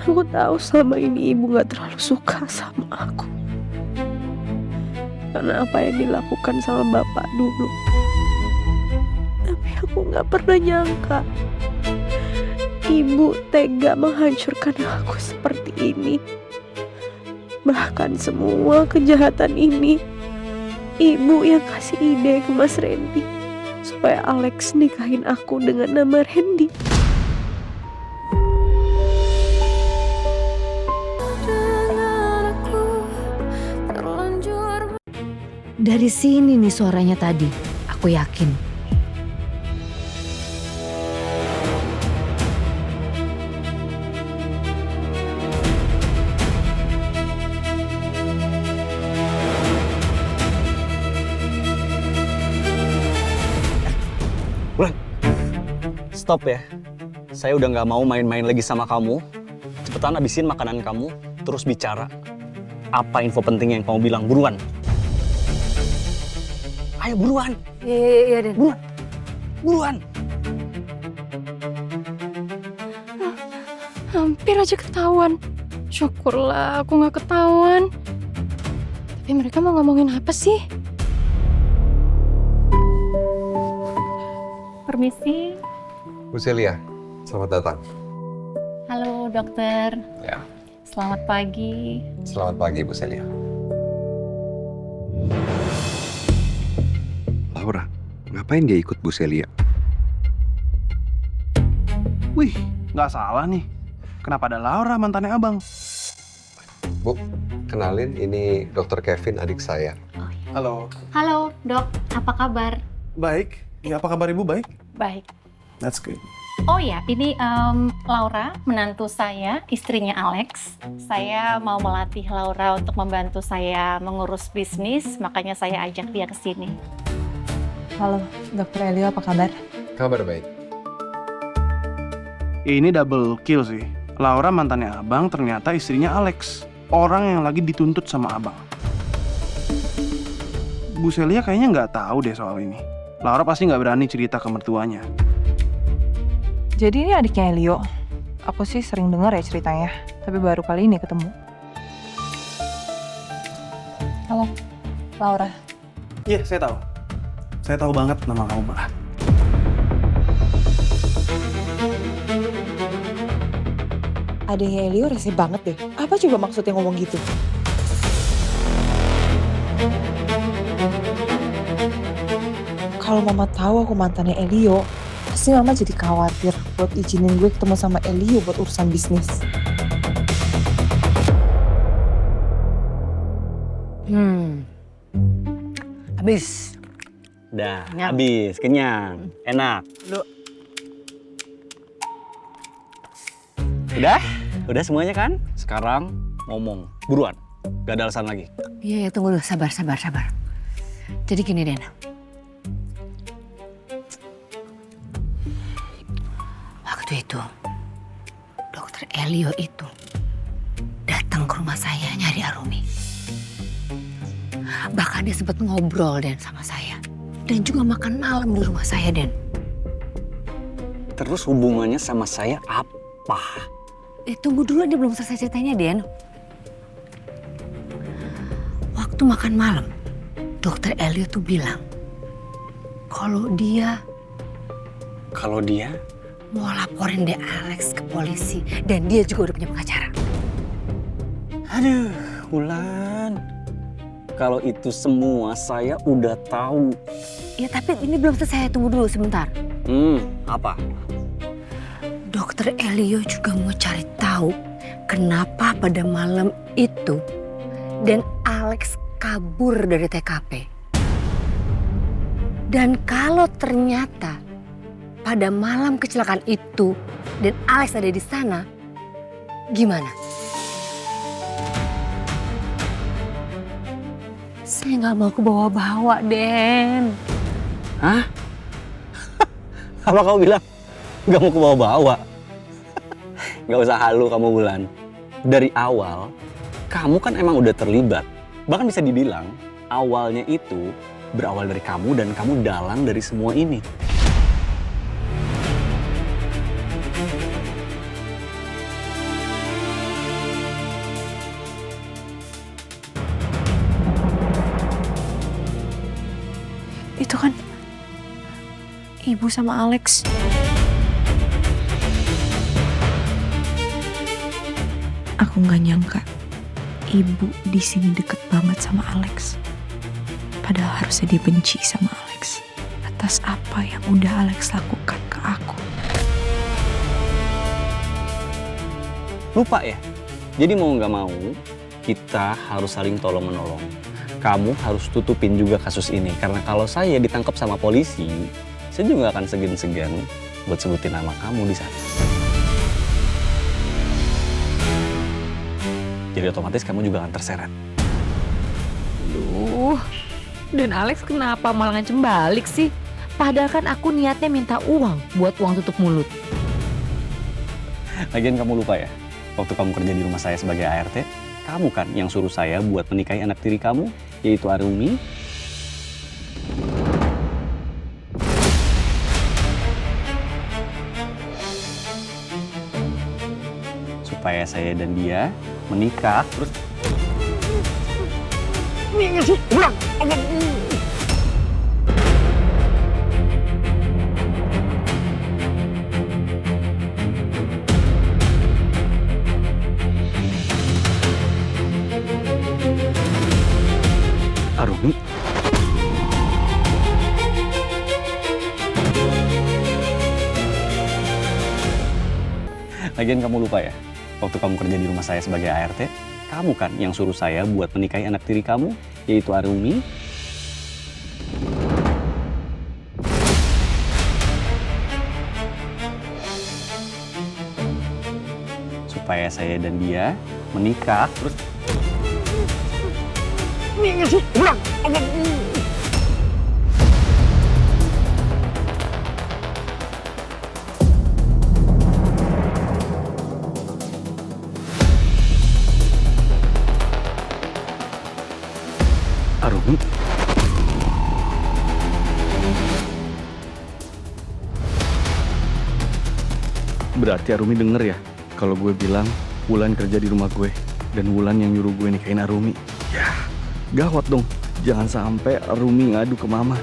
Aku tahu selama ini ibu gak terlalu suka sama aku. Karena apa yang dilakukan sama bapak dulu. Tapi aku gak pernah nyangka ibu tega menghancurkan aku seperti ini. Bahkan semua kejahatan ini ibu yang kasih ide ke Mas Randy supaya Alex nikahin aku dengan nama Randy. Dari sini nih suaranya tadi, aku yakin. Bulan, stop ya. Saya udah nggak mau main-main lagi sama kamu. Cepetan habisin makanan kamu, terus bicara. Apa info penting yang kamu bilang? Buruan. Ayo buruan. Iya, Den. Buruan. Buruan. Hampir aja ketahuan. Syukurlah aku gak ketahuan. Tapi mereka mau ngomongin apa sih? Permisi. Bu Celia, selamat datang. Halo dokter. Ya. Selamat pagi. Selamat pagi Bu Celia. Laura, ngapain dia ikut Bu Celia? Wih, nggak salah nih. Kenapa ada Laura mantannya abang? Bu, kenalin ini Dr. Kevin, adik saya. Halo. Halo dok, apa kabar? Baik. Ya, apa kabar Ibu? Baik? Baik. That's good. Oh ya, ini Laura, menantu saya, istrinya Alex. Saya mau melatih Laura untuk membantu saya mengurus bisnis, makanya saya ajak dia ke sini. Halo, Dokter Elio, apa kabar? Kabar baik. Ini double kill sih. Laura mantannya abang, ternyata istrinya Alex. Orang yang lagi dituntut sama abang. Bu Celia kayaknya nggak tahu deh soal ini. Laura pasti nggak berani cerita ke mertuanya. Jadi ini adiknya Elio. Aku sih sering dengar ya ceritanya, tapi baru kali ini ketemu. Halo, Laura. Iya, saya tahu. Saya tahu banget nama kamu, Mbak. Adiknya Elio rese banget deh. Apa coba maksudnya ngomong gitu? Kalau mama tahu aku mantannya Elio, pasti mama jadi khawatir buat izinin gue ketemu sama Elio buat urusan bisnis. Habis. Dah, Nyam. habis, kenyang, enak. Udah semuanya kan? Sekarang ngomong, buruan. Gak ada alasan lagi. Iya, tunggu dulu, sabar. Jadi gini, Den. Waktu itu, Dokter Elio itu datang ke rumah saya nyari Arumi. Bahkan dia sempat ngobrol, Den, sama saya. Dan juga makan malam di rumah saya, Den. Terus hubungannya sama saya apa? Tunggu dulu, dia belum selesai ceritanya, Den. Waktu makan malam, Dokter Elio tuh bilang kalau dia mau laporin deh Alex ke polisi dan dia juga udah punya pengacara. Aduh, Wulan. Kalau itu semua saya udah tahu. Ya tapi ini belum selesai, tunggu dulu sebentar. Apa? Dokter Elio juga mau cari tahu kenapa pada malam itu dan Alex kabur dari TKP. Dan kalau ternyata pada malam kecelakaan itu dan Alex ada di sana, gimana? Saya nggak mau kebawa-bawa, Den. Hah? Apa kamu bilang nggak mau kebawa-bawa? Nggak usah halu kamu, Wulan. Dari awal, kamu kan emang udah terlibat. Bahkan bisa dibilang, awalnya itu berawal dari kamu dan kamu dalang dari semua ini. Itu kan Ibu sama Alex. Aku nggak nyangka Ibu di sini deket banget sama Alex. Padahal harusnya dia benci sama Alex atas apa yang udah Alex lakukan ke aku. Lupa ya? Jadi mau nggak mau, kita harus saling tolong-menolong. Kamu harus tutupin juga kasus ini. Karena kalau saya ditangkap sama polisi, saya juga akan segan-segan buat sebutin nama kamu di sana. Jadi otomatis kamu juga akan terseret. Duh, dan Alex kenapa malah ngancem balik sih? Padahal kan aku niatnya minta uang buat uang tutup mulut. Lagian kamu lupa ya? Waktu kamu kerja di rumah saya sebagai ART, kamu kan yang suruh saya buat menikahi anak tiri kamu, yaitu Arumi. Supaya saya dan dia menikah, terus... Arumi? Lagian kamu lupa ya? Waktu kamu kerja di rumah saya sebagai ART, kamu kan yang suruh saya buat menikahi anak tiri kamu, yaitu Arumi. Supaya saya dan dia menikah, terus... Arumi? Berarti Arumi denger ya kalau gue bilang Wulan kerja di rumah gue dan Wulan yang nyuruh gue nikahin Arumi. Ya, gawat dong. Jangan sampai Arumi ngadu ke mama.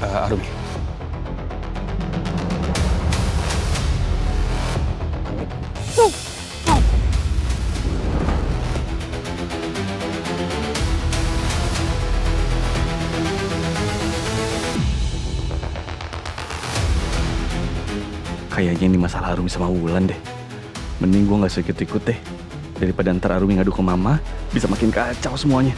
Arumi. Kayaknya ini masalah Arumi sama Wulan deh. Mending gue gak usah ikut-ikut deh. Daripada ntar Arumi ngadu ke mama, bisa makin kacau semuanya.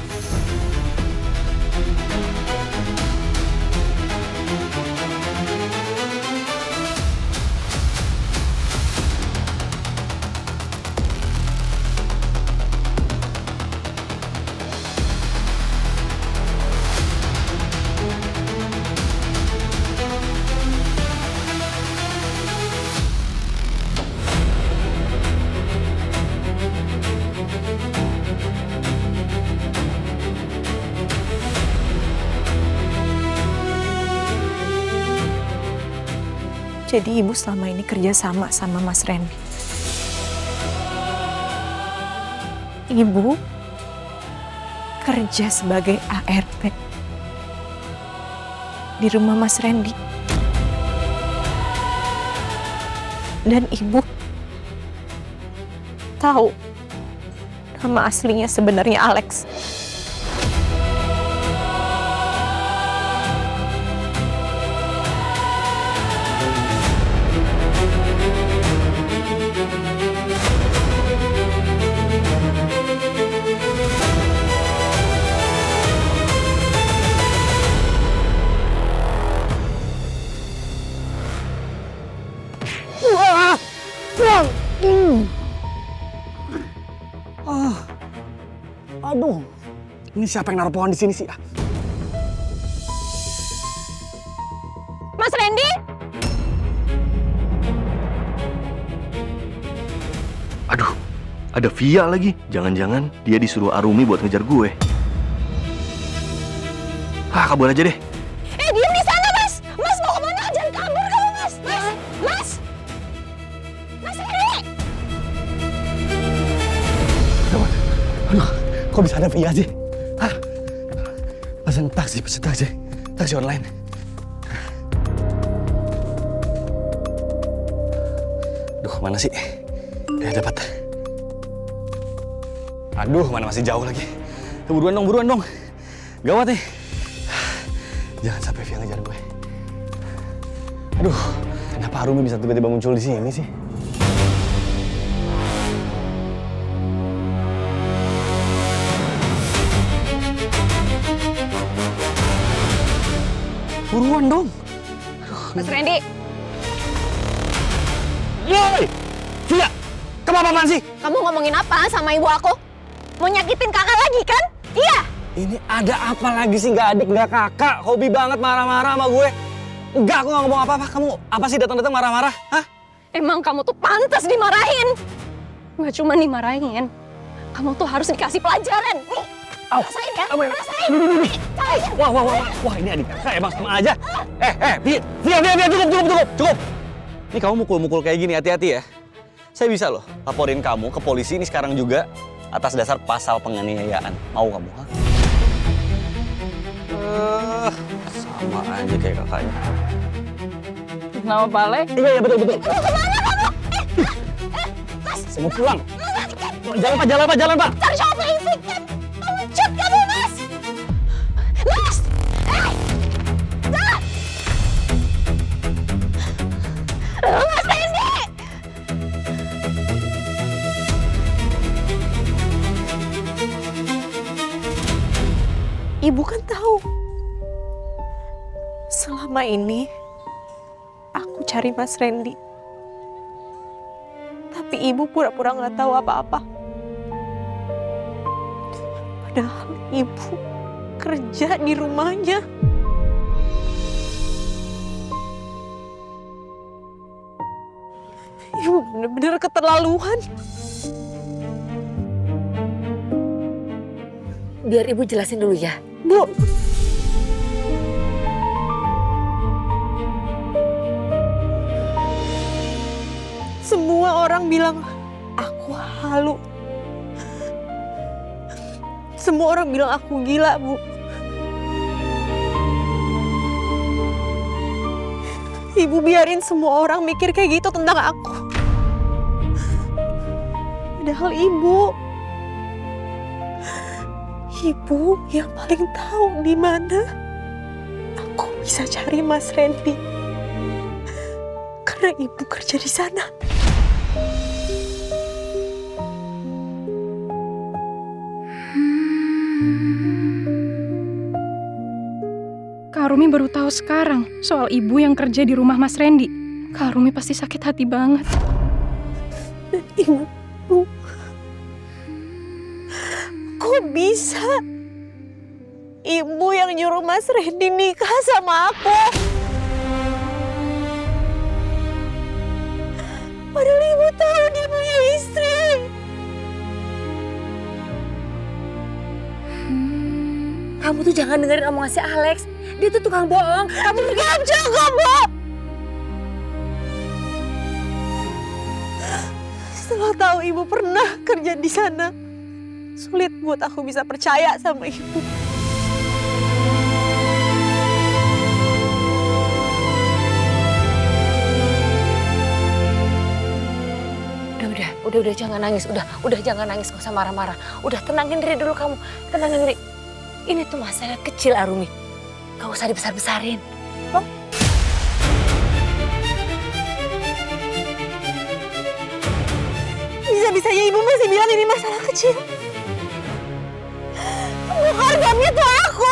Jadi Ibu selama ini kerja sama Mas Randy. Ibu kerja sebagai ART di rumah Mas Randy. Dan Ibu tahu nama aslinya sebenarnya Alex. Aduh, ini siapa yang naruh pohon di sini sih? Mas Randy? Aduh, ada Via lagi. Jangan-jangan dia disuruh Arumi buat ngejar gue. Kabur aja deh. Diam di sana, Mas! Mas mau kemana? Jangan kabur kamu, Mas! Mas! Mas Randy! Aduh, Kok bisa ada via sih? Hah? Pesen taksi. Taksi online. Duh, mana sih? Dapat. Aduh, mana masih jauh lagi. Buruan dong. Gawat nih. Jangan sampai Via ngejar gue. Aduh, kenapa Arumi bisa tiba-tiba muncul di sini sih? Buruan dong. Mas Randy, Woi! Via! Kamu apaan sih? kamu ngomongin apa sama ibu aku? Mau nyakitin kakak lagi kan? Iya. Ini ada apa lagi sih? Nggak adik, nggak kakak. Hobi banget marah-marah sama gue. Enggak, aku nggak ngomong apa-apa. Kamu apa sih datang-datang marah-marah? Hah? Emang kamu tuh pantas dimarahin. Gak cuma dimarahin, kamu tuh harus dikasih pelajaran. Nih, rasain ya? Rasain. Wah, ini adik kakak emang sama aja. Via, cukup. Ini kamu mukul-mukul kayak gini, hati-hati ya. Saya bisa loh laporin kamu ke polisi ini sekarang juga atas dasar pasal penganiayaan. Mau kamu, ha? Sama aja kayak kakaknya. Nama Pak Alex? Iya, betul. Mau kemana kamu? Saya mau pulang. Jalan, Pak. Cari cowok berisik kan? Pengecut kamu, Mas! Mas! Mas Randy! Ibu kan tahu. Selama ini aku cari Mas Randy. Tapi ibu pura-pura nggak tahu apa-apa. Padahal ibu kerja di rumahnya. Ibu bener-bener keterlaluan. Biar ibu jelasin dulu ya. Bu, semua orang bilang aku halu. Semua orang bilang aku gila, Bu. Ibu biarin semua orang mikir kayak gitu tentang aku. Padahal ibu yang paling tahu di mana aku bisa cari Mas Randy. Karena ibu kerja di sana. Kak Rumi baru tahu sekarang soal ibu yang kerja di rumah Mas Randy. Kak Rumi pasti sakit hati banget. Dan ibu, kok bisa ibu yang nyuruh Mas Randy nikah sama aku? Padahal ibu tahu dia punya istri. Kamu tuh jangan dengerin omongan si Alex. Dia tuh tukang bohong. Kamu gak jaga, Bu. Setelah tahu ibu pernah kerja di sana, sulit buat aku bisa percaya sama ibu. Udah jangan nangis. Udah jangan nangis, gak usah marah-marah. Udah tenangin diri dulu kamu. Tenangin diri. Ini tuh masalah kecil, Arumi. Gak usah dibesar-besarin. Oh. Bisa-bisanya ibu masih bilang ini masalah kecil. Harganya tuh aku.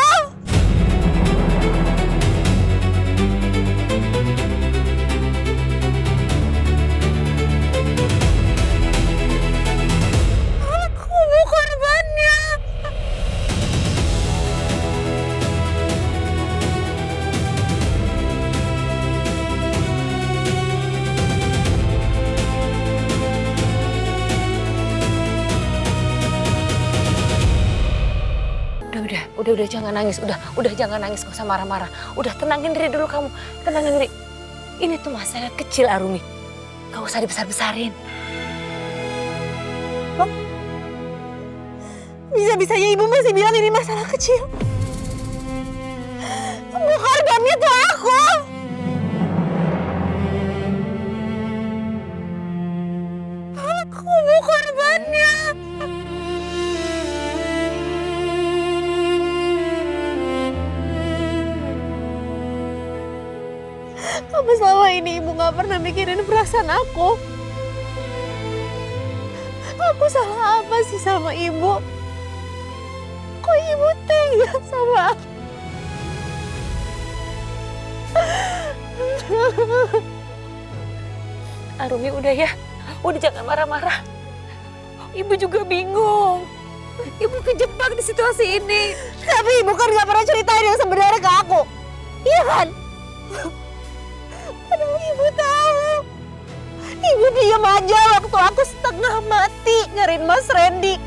Aku bukan korbannya. Udah jangan nangis. Udah jangan nangis, gak usah marah-marah. Udah tenangin diri dulu kamu. Tenangin diri. Ini tuh masalah kecil, Arumi. Gak usah dibesar-besarin. Bisa-bisanya ibu masih bilang ini masalah kecil. Korbannya tuh aku. Aku bu korbannya. Apa selama ini ibu gak pernah mikirin perasaan aku? Aku salah apa sih sama ibu? Kok ibu tega sama aku? Arumi udah ya, udah jangan marah-marah. Ibu juga bingung. Ibu kejebak di situasi ini. Tapi ibu kan gak pernah ceritain yang sebenarnya ke aku. Iya kan? Padahal ibu tahu. Ibu diam aja waktu aku setengah mati nyariin Mas Randy.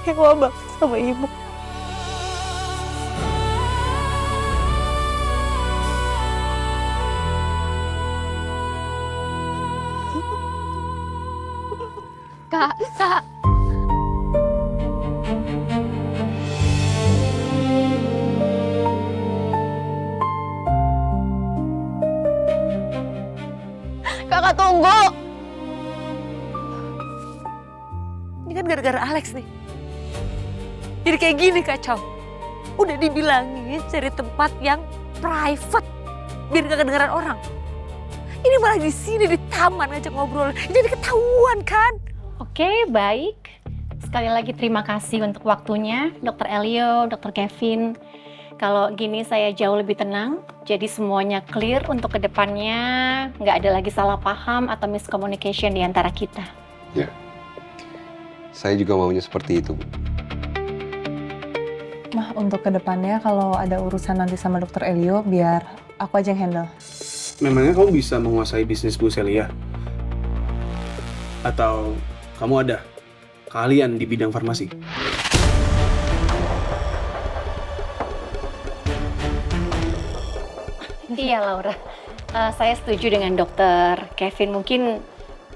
Kecewa banget sama ibu. Kak. Kakak tunggu. Ini kan gara-gara Alex nih. Jadi kayak gini kacau. Udah dibilangin cari tempat yang private biar gak kedengeran orang. Ini malah di sini di taman ngajak ngobrol. Jadi ketahuan kan? Oke, baik. Sekali lagi terima kasih untuk waktunya, Dr. Elio, Dr. Kevin. Kalau gini saya jauh lebih tenang, jadi semuanya clear untuk kedepannya, nggak ada lagi salah paham atau miscommunication di antara kita. Ya, saya juga maunya seperti itu, Bu. Mah, untuk kedepannya kalau ada urusan nanti sama Dokter Elio, biar aku aja yang handle. Memangnya kamu bisa menguasai bisnis Bu Celia? Atau kamu ada keahlian di bidang farmasi? Iya, Laura. Saya setuju dengan Dr. Kevin. Mungkin,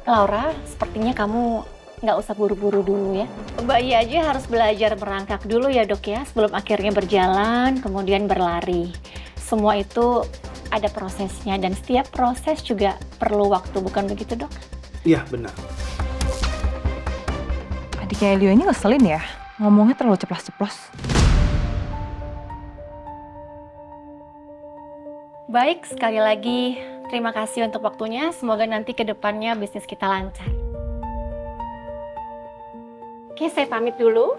Laura, sepertinya kamu nggak usah buru-buru dulu ya. Bayi aja harus belajar merangkak dulu ya, Dok ya, sebelum akhirnya berjalan, kemudian berlari. Semua itu ada prosesnya, dan setiap proses juga perlu waktu, bukan begitu, Dok? Iya, benar. Adiknya Elio ini ngeselin ya, ngomongnya terlalu ceplas-ceplos. Baik, sekali lagi terima kasih untuk waktunya. Semoga nanti ke depannya bisnis kita lancar. Oke, saya pamit dulu.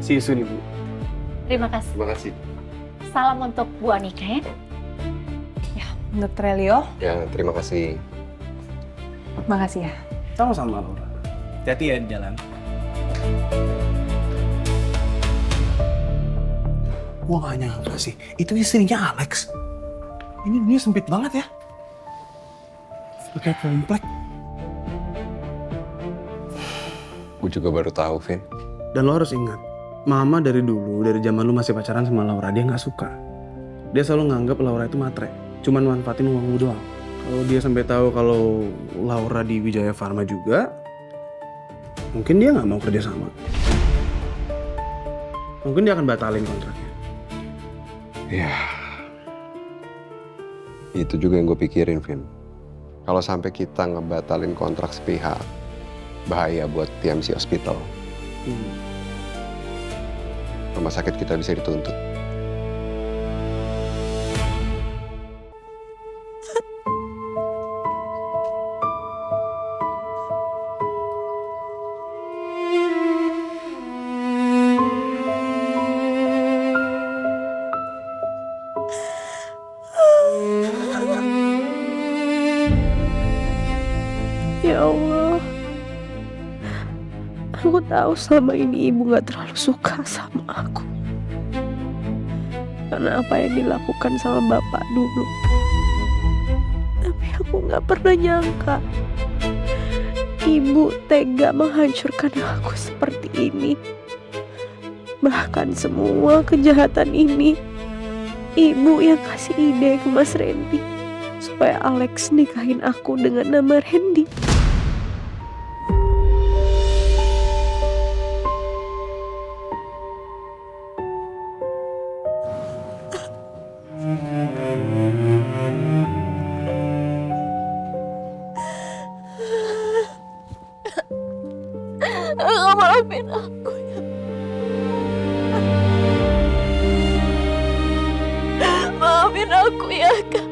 See you soon, Ibu. Terima kasih. Terima kasih. Salam untuk Bu Anika ya. Dokter Elio, Ya, terima kasih. makasih ya. Sama-sama, Laura. Hati-hati ya di jalan. Gua gak nyangka sih, itu istrinya Alex. Ini dunia sempit banget ya. Kayak komplek. Gue juga baru tahu, Vin. Dan lo harus ingat, Mama dari dulu, dari zaman lu masih pacaran sama Laura, dia gak suka. Dia selalu nganggap Laura itu matre, cuman manfaatin uang lu doang. Kalau dia sampai tahu kalau Laura di Wijaya Pharma juga, mungkin dia gak mau kerja sama. Mungkin dia akan batalin kontraknya. Ya, itu juga yang gue pikirin, Vin. Kalau sampai kita ngebatalin kontrak sepihak, bahaya buat TMC Hospital. Rumah sakit kita bisa dituntut. Ya Allah, aku tahu selama ini ibu gak terlalu suka sama aku. Karena apa yang dilakukan sama bapak dulu. Tapi aku gak pernah nyangka ibu tega menghancurkan aku seperti ini. Bahkan semua kejahatan ini Ibu yang kasih ide ke Mas Randy supaya Alex nikahin aku dengan nama Randy. Maafin aku ya. Maafin aku ya, Kak.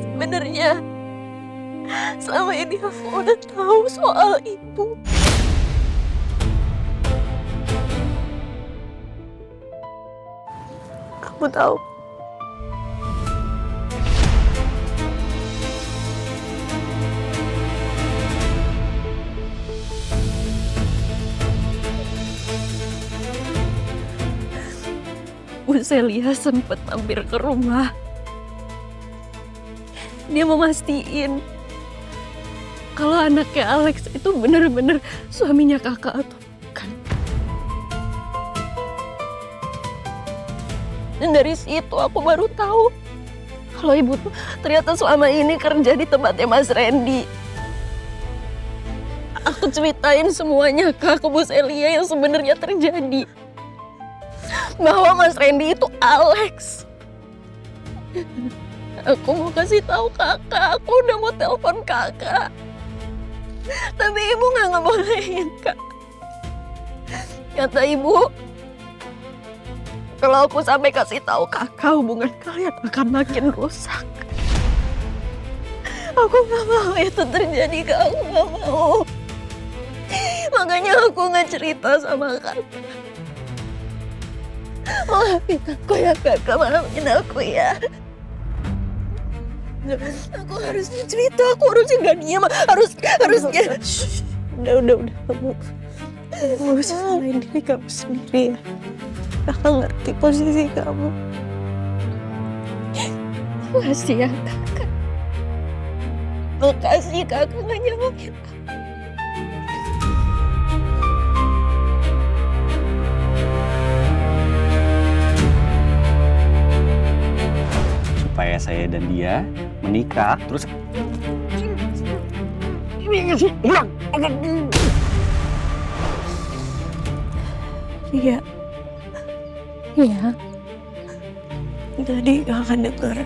Sebenarnya selama ini aku udah tahu soal ibu. Kamu tahu? Bu Celia sempat mampir ke rumah. Dia memastikan kalau anaknya Alex itu benar-benar suaminya kakak atau bukan. Dan dari situ aku baru tahu kalau ibu tuh ternyata selama ini kerja di tempatnya Mas Randy. Aku ceritain semuanya ke Bu Celia yang sebenarnya terjadi. Bahwa Mas Randy itu Alex. Aku mau kasih tahu kakak, aku udah mau telepon kakak. Tapi ibu nggak ngebolehin, Kak. Kata ibu, kalau aku sampai kasih tahu kakak, hubungan kalian akan makin rusak. Aku nggak mau itu terjadi, Kak. Aku nggak mau. Makanya aku nggak cerita sama kakak. Maafin aku ya, kakak. Maafin aku ya. Aku harusnya cerita, aku harusnya gak diam, harusnya. Udah, kamu gak usah salahin diri kamu sendiri ya. Kakak ngerti posisi kamu. Makasih ya, kakak. Makasih kakak gak nyamakin aku. Supaya saya dan dia menikah, terus Iya. Tadi kakak dengar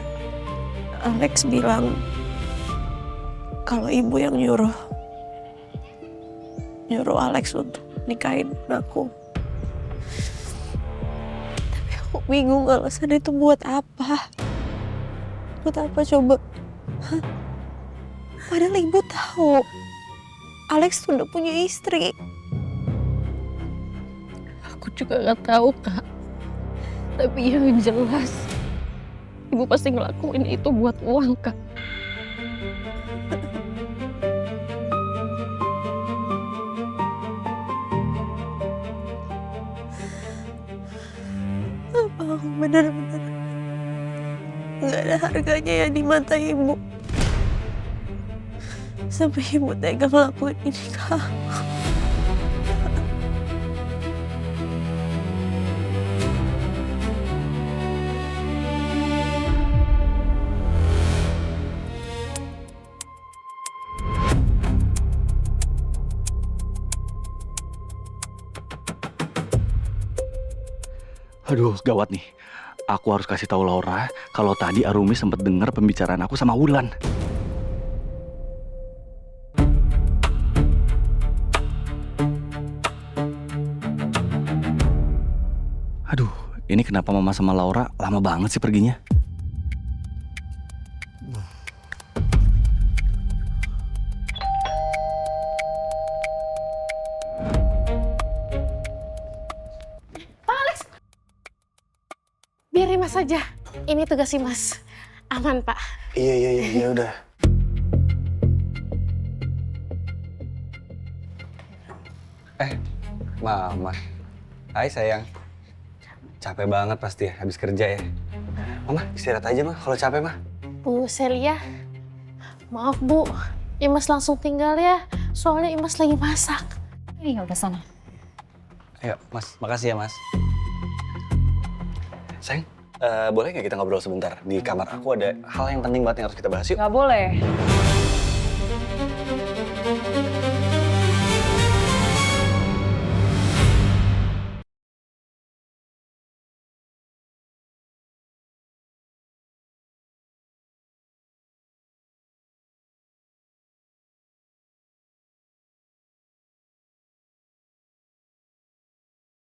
Alex bilang kalau ibu yang nyuruh Alex untuk nikahin aku. Tapi aku bingung alasan itu buat apa. Buat apa coba? Hah? Padahal ibu tahu Alex tuh udah punya istri. Aku juga gak tahu, Kak. Tapi yang jelas ibu pasti ngelakuin itu buat uang, Kak. Apa aku benar-benar gak ada harganya ya di mata ibu? Sampai ibu tega ngelakuin ini, Kak. aduh gawat nih. Aku harus kasih tahu Laura kalau tadi Arumi sempat dengar pembicaraan aku sama Wulan. Aduh, ini kenapa Mama sama Laura lama banget sih perginya? Biarin Mas aja. Ini tugas si Mas. Aman, Pak. Iya udah. Mama. Hai sayang. Capek banget pasti ya habis kerja ya. Mama istirahat aja mah kalau capek mah. Bu Celia, maaf Bu. Imas langsung tinggal ya. Soalnya Imas lagi masak. Ya udah sana. Ayo, Mas. Makasih ya, Mas. Sayang, boleh nggak kita ngobrol sebentar? Di kamar aku ada hal yang penting banget yang harus kita bahas yuk. Nggak boleh.